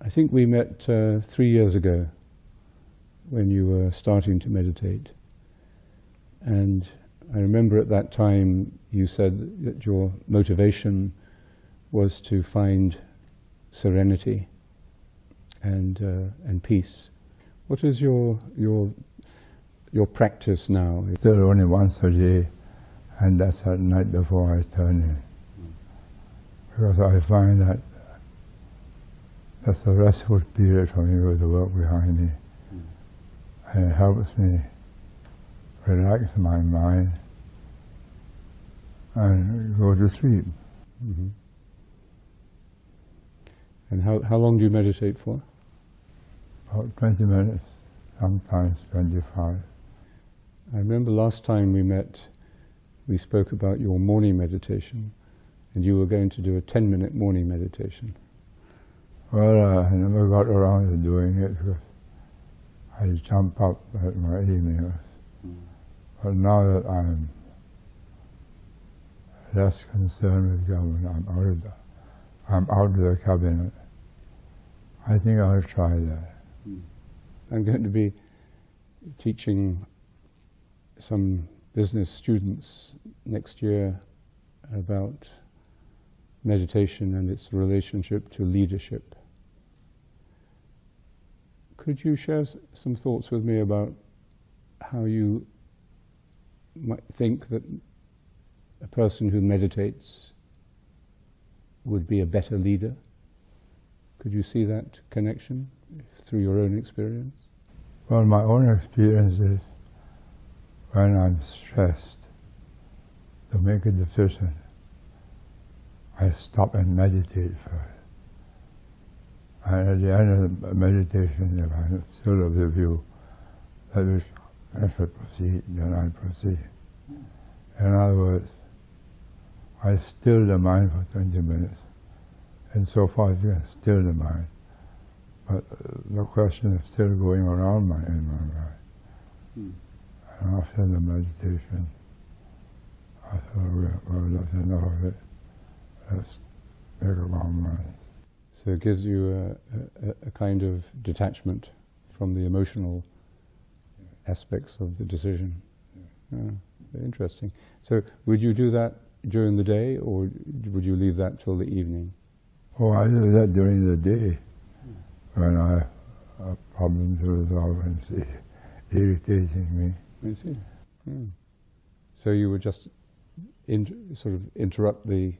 I think we met 3 years ago when you were starting to meditate. And I remember at that time you said that your motivation was to find serenity and peace. What is your practice now? Still only once a day, and that's at night before I turn in. Because I find that that's a restful period for me with the work behind me. And it helps me relax my mind and go to sleep. Mm-hmm. And how long do you meditate for? About 20 minutes, sometimes 25. I remember last time we met, we spoke about your morning meditation, and you were going to do a 10-minute morning meditation. Well, I never got around to doing it because I jump up at my emails. But now that I'm less concerned with government, I'm out of the cabinet, I think I'll try that. I'm going to be teaching some business students next year about meditation and its relationship to leadership. Could you share some thoughts with me about how you might think that a person who meditates would be a better leader? Could you see that connection through your own experience? Well, my own experience is when I'm stressed to make a decision, I stop and meditate first. And at the end of the meditation, if I'm still of the view that I should proceed, then I proceed. In other words, I still the mind for 20 minutes, and so far as you can still the mind. But the question is still going around in my mind. And after the meditation, I thought, well, that's enough of it. Let's make up our minds. So it gives you a kind of detachment from the emotional aspects of the decision. Yeah, very interesting. So would you do that during the day, or would you leave that till the evening? Oh, I do that during the day when I have problems to resolve and it's irritating me. I see. So you would just sort of interrupt the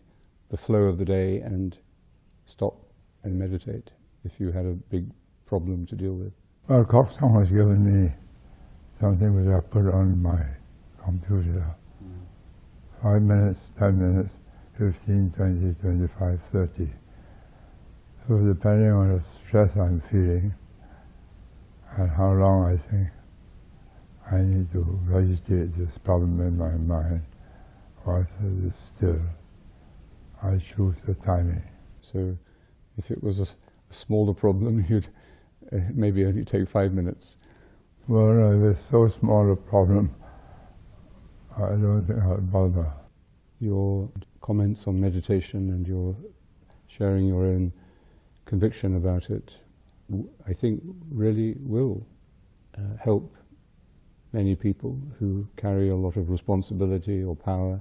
flow of the day and stop and meditate if you had a big problem to deal with? Well, Coxon has given me something which I put on my computer. 5 minutes, 10 minutes, 15, 20, 25, 30. So depending on the stress I'm feeling and how long I think I need to vegetate this problem in my mind whilst it is still, I choose the timing. So if it was a smaller problem, you'd maybe only take 5 minutes. Well, no, if it's so small a problem, I don't think I'll bother. Your comments on meditation and your sharing your own conviction about it, I think really will help many people who carry a lot of responsibility or power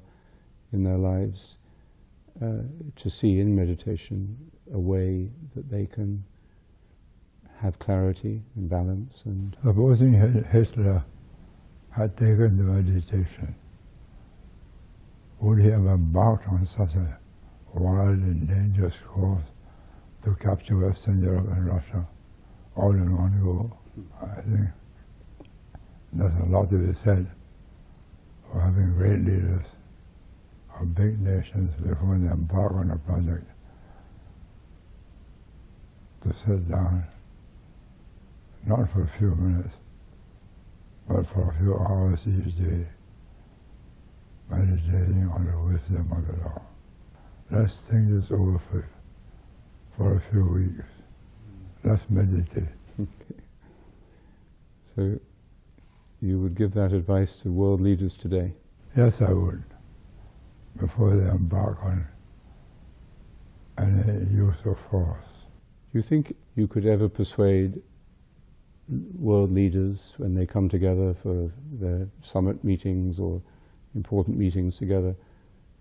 in their lives to see in meditation a way that they can have clarity and balance. And supposing Hitler had taken the meditation, would he have embarked on such a wild and dangerous course to capture Western Europe and Russia all in one go? I think there's a lot to be said for having great leaders of big nations before they embark on a project to sit down, not for a few minutes, but for a few hours each day, meditating on the wisdom of it all. Let's think this over for a few weeks. Let's meditate. Okay. So you would give that advice to world leaders today? Yes, I would, before they embark on any use of force. you think you could ever persuade world leaders when they come together for their summit meetings or important meetings together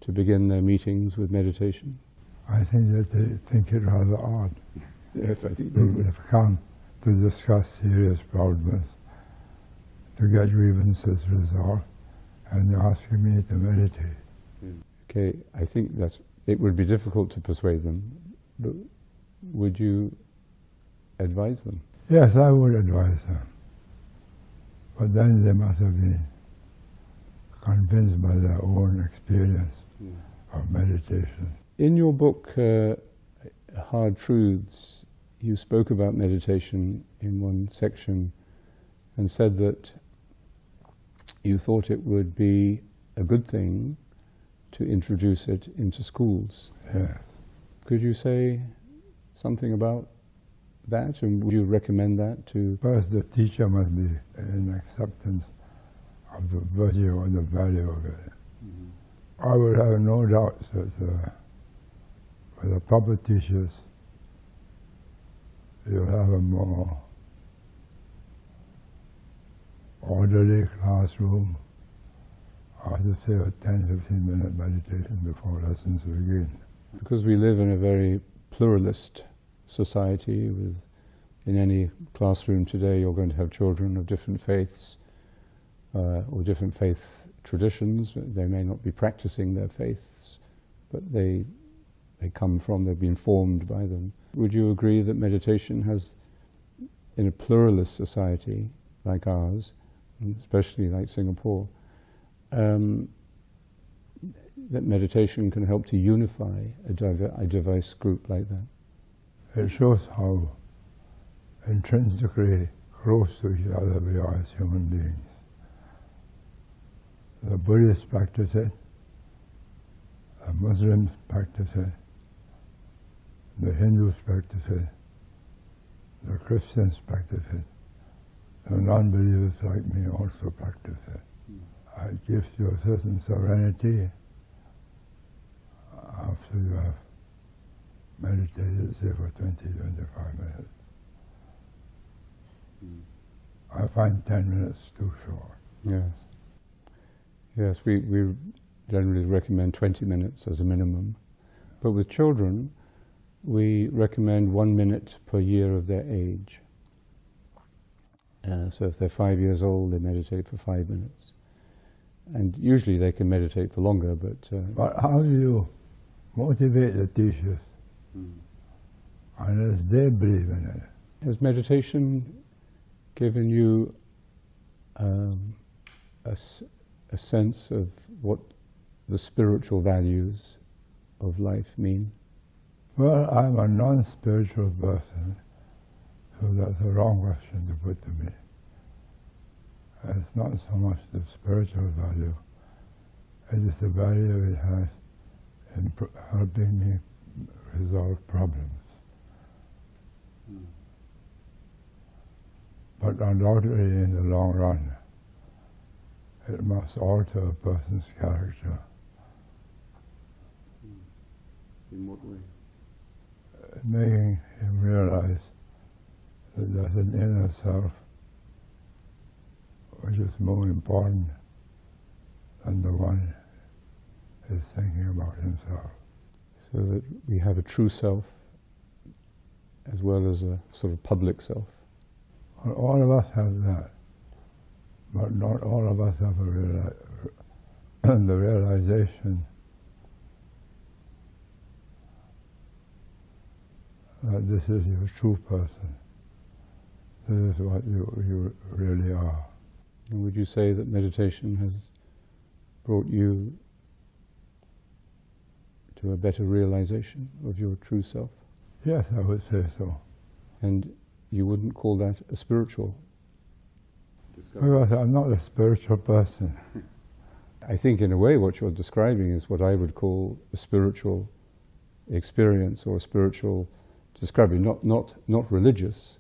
to begin their meetings with meditation? I think that they think it rather odd. Yes, I think they would. They've come to discuss serious problems, to get grievances resolved, and they're asking me to meditate. Okay, I think it would be difficult to persuade them, but would you advise them? Yes, I would advise them. But then they must have been convinced by their own experience of meditation. In your book, Hard Truths, you spoke about meditation in one section and said that you thought it would be a good thing to introduce it into schools. Yes. Could you say something about that, and would you recommend that to? First, the teacher must be in acceptance of the virtue and the value of it. I would have no doubts that with the proper teachers, you'll have a more orderly classroom. I should say a 10-15-minute meditation before lessons begin. Because we live in a very pluralist society, in any classroom today you're going to have children of different faiths or different faith traditions. They may not be practicing their faiths, but they've been formed by them. Would you agree that meditation has, in a pluralist society like ours, especially like Singapore, that meditation can help to unify a diverse group like that? It shows how intrinsically close to each other we are as human beings. The Buddhists practice it, the Muslims practice it, the Hindus practice it, the Christians practice it, the non-believers like me also practice it. It gives you a certain serenity after you have meditated, say, for 20-25 minutes. I find 10 minutes too short. Yes. Yes, we generally recommend 20 minutes as a minimum. But with children, we recommend 1 minute per year of their age. So if they're 5 years old, they meditate for 5 minutes. And usually they can meditate for longer, but... But how do you motivate the teachers unless they believe in it? Has meditation given you a sense of what the spiritual values of life mean? Well, I'm a non-spiritual person, so that's a wrong question to put to me. It's not so much the spiritual value, it is the value it has in helping me resolve problems. But undoubtedly, in the long run, it must alter a person's character. In what way? Making him realize that there's an inner self which is more important than the one who is thinking about himself. So that we have a true self as well as a sort of public self. Well, all of us have that, but not all of us have the realization that this is your true person. This is what you really are. And would you say that meditation has brought you to a better realization of your true self? Yes, I would say so. And you wouldn't call that a spiritual discovery? Because I'm not a spiritual person. I think in a way what you're describing is what I would call a spiritual experience or a spiritual discovery, not religious,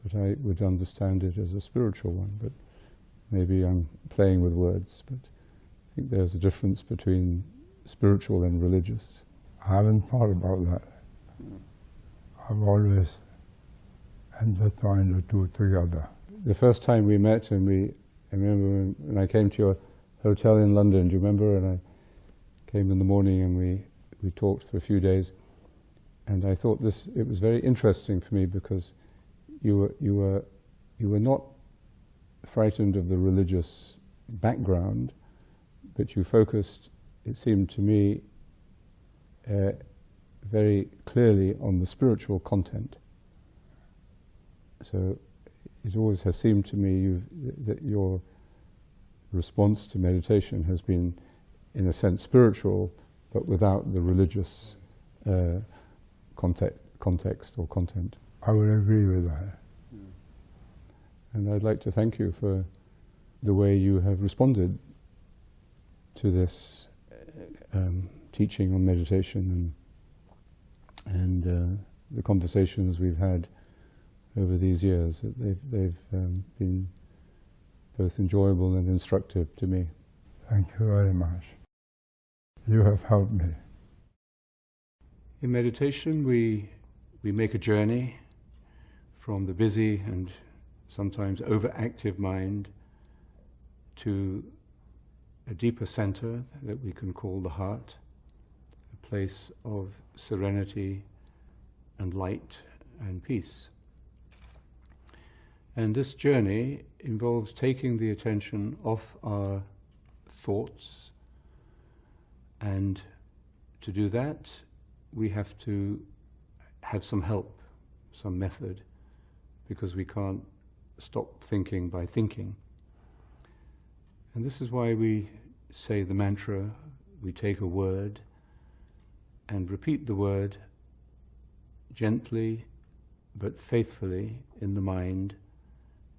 but I would understand it as a spiritual one. But maybe I'm playing with words, but I think there's a difference between spiritual and religious. I haven't thought about that. I've always intertwined the two together. The first time we met, and I remember when I came to your hotel in London, do you remember? And I came in the morning and we talked for a few days. And I thought it was very interesting for me because you were not frightened of the religious background, but you focused, it seemed to me, very clearly on the spiritual content. So it always has seemed to me that your response to meditation has been, in a sense, spiritual, but without the religious context or content. I would agree with that. And I'd like to thank you for the way you have responded to this teaching on meditation and the conversations we've had over these years. They've been both enjoyable and instructive to me. Thank you very much. You have helped me. In meditation, we make a journey from the busy and sometimes overactive mind to a deeper center that we can call the heart, a place of serenity and light and peace. And this journey involves taking the attention off our thoughts, and to do that we have to have some help, some method, because we can't stop thinking by thinking. And this is why we say the mantra. We take a word and repeat the word gently but faithfully in the mind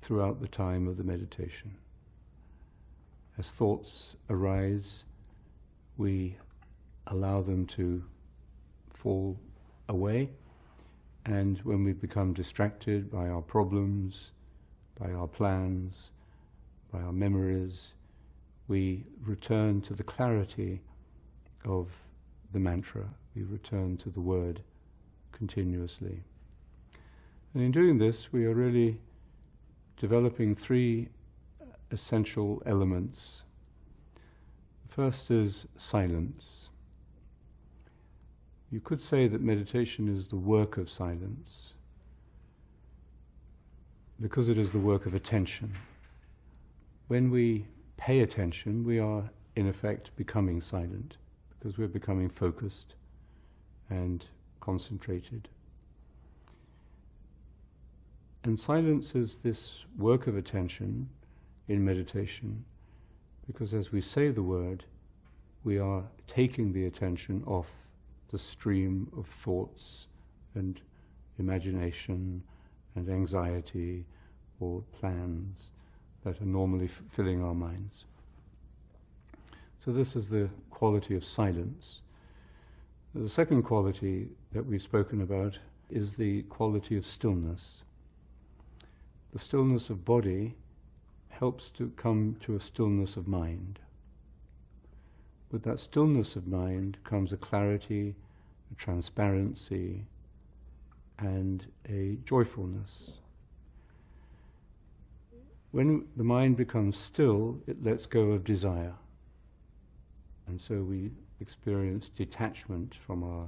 throughout the time of the meditation. As thoughts arise, we allow them to fall away, and when we become distracted by our problems, by our plans, by our memories, we return to the clarity of the mantra. We return to the word continuously. And in doing this, we are really developing three essential elements. The first is silence. You could say that meditation is the work of silence, because it is the work of attention. When we pay attention, we are in effect becoming silent, because we're becoming focused and concentrated. And silence is this work of attention in meditation, because as we say the word, we are taking the attention off the stream of thoughts and imagination and anxiety or plans that are normally filling our minds. So this is the quality of silence. The second quality that we've spoken about is the quality of stillness. The stillness of body helps to come to a stillness of mind. With that stillness of mind comes a clarity, a transparency, and a joyfulness. When the mind becomes still, it lets go of desire. And so we experience detachment from our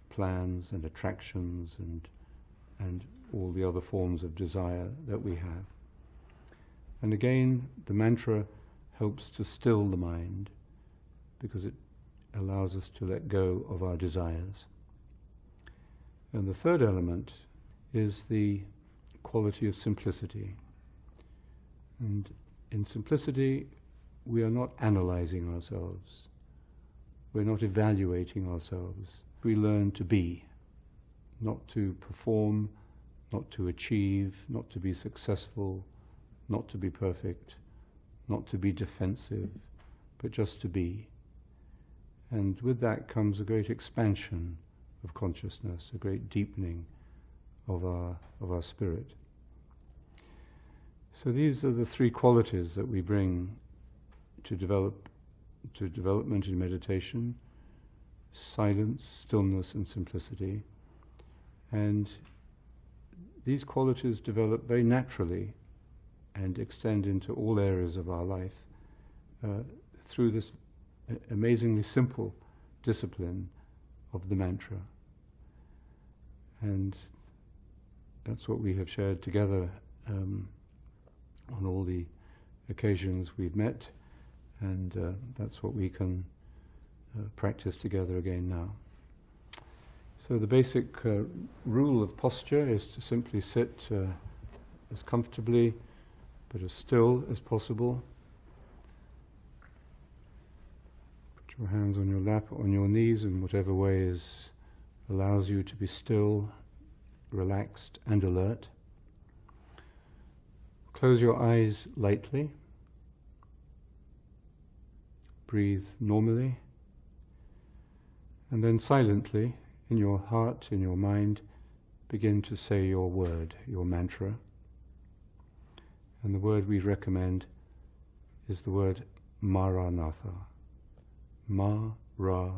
plans and attractions and all the other forms of desire that we have. And again, the mantra helps to still the mind, because it allows us to let go of our desires. And the third element is the quality of simplicity. And in simplicity, we are not analyzing ourselves. We're not evaluating ourselves. We learn to be, not to perform, not to achieve, not to be successful, not to be perfect, not to be defensive, but just to be. And with that comes a great expansion of consciousness, a great deepening of our spirit. So these are the three qualities that we bring to development in meditation: silence, stillness, and simplicity. And these qualities develop very naturally and extend into all areas of our life through this amazingly simple discipline of the mantra. And that's what we have shared together on all the occasions we've met, and that's what we can practice together again now. So the basic rule of posture is to simply sit as comfortably but as still as possible. Put your hands on your lap, on your knees, in whatever way allows you to be still, relaxed and alert. Close your eyes lightly. Breathe normally. And then silently, in your heart, in your mind, begin to say your word, your mantra. And the word we recommend is the word Maranatha. Ma-ra-na-tha.